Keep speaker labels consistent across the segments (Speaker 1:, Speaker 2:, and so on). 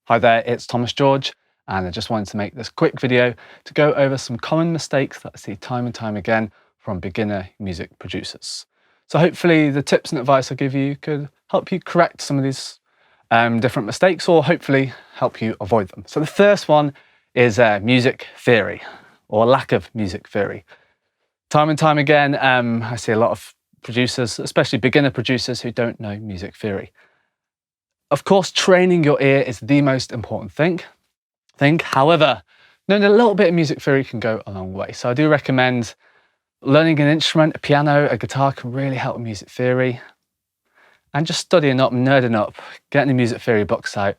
Speaker 1: Hi there, it's Thomas George, and I just wanted to make this quick video to go over some common mistakes that I see time and time again from beginner music producers. So hopefully the tips and advice I give you could help you correct some of these different mistakes, or hopefully help you avoid them. So the first one is music theory, or lack of music theory. Time and time again, I see a lot of producers, especially beginner producers, who don't know music theory. Of course, training your ear is the most important thing. However, knowing a little bit of music theory can go a long way. So I do recommend learning an instrument, a piano, a guitar can really help with music theory. And just studying up, nerding up, getting the music theory books out,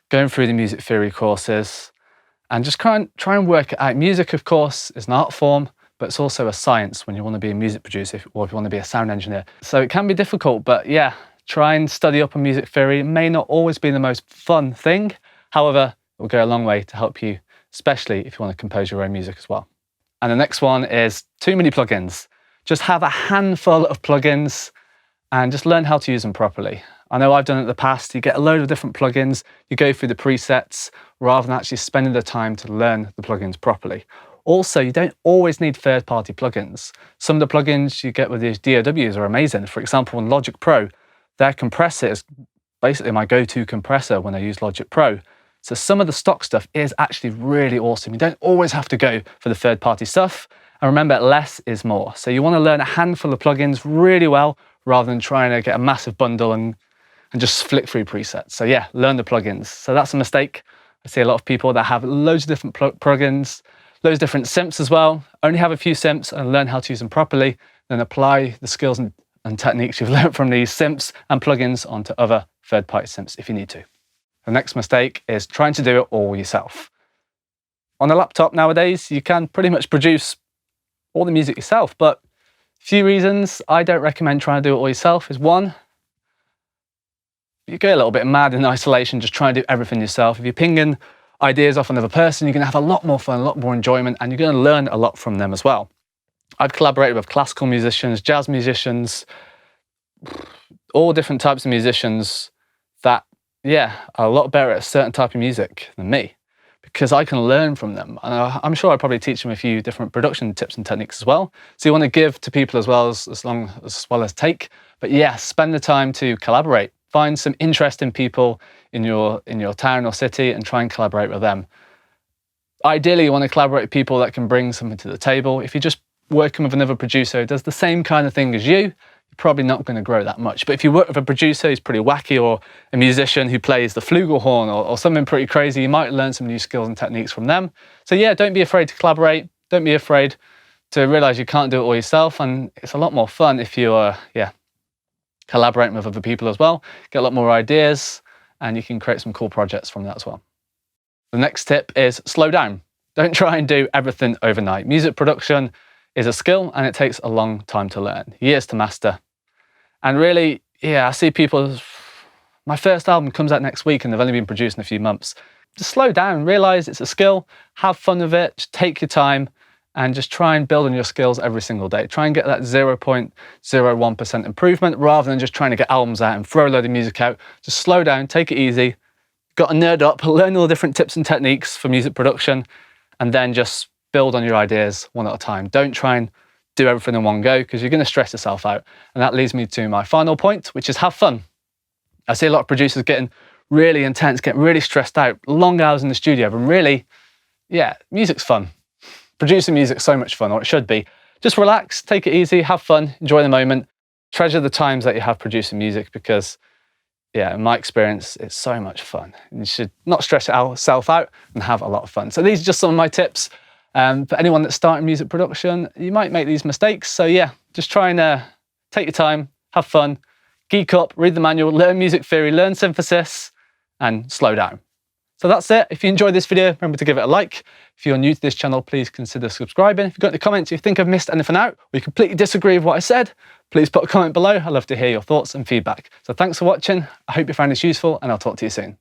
Speaker 1: going through the music theory courses, and just try and work it out. Music, of course, is an art form, but it's also a science when you want to be a music producer or if you want to be a sound engineer. So it can be difficult, but yeah, try and study up on music theory. It may not always be the most fun thing. However, it will go a long way to help you, especially if you want to compose your own music as well. And the next one is too many plugins. Just have a handful of plugins and just learn how to use them properly. I know I've done it in the past. You get a load of different plugins, you go through the presets rather than actually spending the time to learn the plugins properly. Also, you don't always need third-party plugins. Some of the plugins you get with these DAWs are amazing. For example, in Logic Pro, their compressor is basically my go-to compressor when I use Logic Pro. So some of the stock stuff is actually really awesome. You don't always have to go for the third-party stuff. And remember, less is more. So you want to learn a handful of plugins really well rather than trying to get a massive bundle and just flick through presets. So yeah, learn the plugins. So that's a mistake. I see a lot of people that have loads of different plugins, loads of different synths as well. Only have a few synths and learn how to use them properly, then apply the skills and techniques you've learned from these synths and plugins onto other third-party synths if you need to. The next mistake is trying to do it all yourself. On a laptop nowadays, you can pretty much produce all the music yourself, but a few reasons I don't recommend trying to do it all yourself is one, you get a little bit mad in isolation just trying to do everything yourself. If you're pinging ideas off another person, you're going to have a lot more fun, a lot more enjoyment, and you're going to learn a lot from them as well. I've collaborated with classical musicians, jazz musicians, all different types of musicians that, yeah, are a lot better at a certain type of music than me because I can learn from them. And I'm sure I'll probably teach them a few different production tips and techniques as well. So you want to give to people as well as take. But yeah, spend the time to collaborate. Find some interesting people in your town or city and try and collaborate with them. Ideally, you want to collaborate with people that can bring something to the table. If you're just working with another producer who does the same kind of thing as you, you're probably not going to grow that much. But if you work with a producer who's pretty wacky, or a musician who plays the flugelhorn or something pretty crazy, you might learn some new skills and techniques from them. So yeah, don't be afraid to collaborate. Don't be afraid to realize you can't do it all yourself. And it's a lot more fun if you're collaborating with other people as well. Get a lot more ideas and you can create some cool projects from that as well. The next tip is slow down. Don't try and do everything overnight. Music production is a skill and it takes a long time to learn, years to master. And really, yeah, I see people, my first album comes out next week and they've only been produced in a few months. Just slow down, realize it's a skill, have fun with it, just take your time and just try and build on your skills every single day. Try and get that 0.01% improvement rather than just trying to get albums out and throw a load of music out. Just slow down, take it easy, got to nerd up, learn all the different tips and techniques for music production, and then just build on your ideas one at a time. Don't try and do everything in one go because you're going to stress yourself out. And that leads me to my final point, which is have fun. I see a lot of producers getting really intense, getting really stressed out, long hours in the studio, but really, yeah, music's fun. Producing music's so much fun, or it should be. Just relax, take it easy, have fun, enjoy the moment, treasure the times that you have producing music because, yeah, in my experience, it's so much fun. You should not stress yourself out and have a lot of fun. So these are just some of my tips. For anyone that's starting music production, you might make these mistakes. So yeah, just try and take your time, have fun, geek up, read the manual, learn music theory, learn synthesis, and slow down. So that's it. If you enjoyed this video, remember to give it a like. If you're new to this channel, please consider subscribing. If you've got any comments, if you think I've missed anything out, or you completely disagree with what I said, please put a comment below. I'd love to hear your thoughts and feedback. So thanks for watching. I hope you found this useful, and I'll talk to you soon.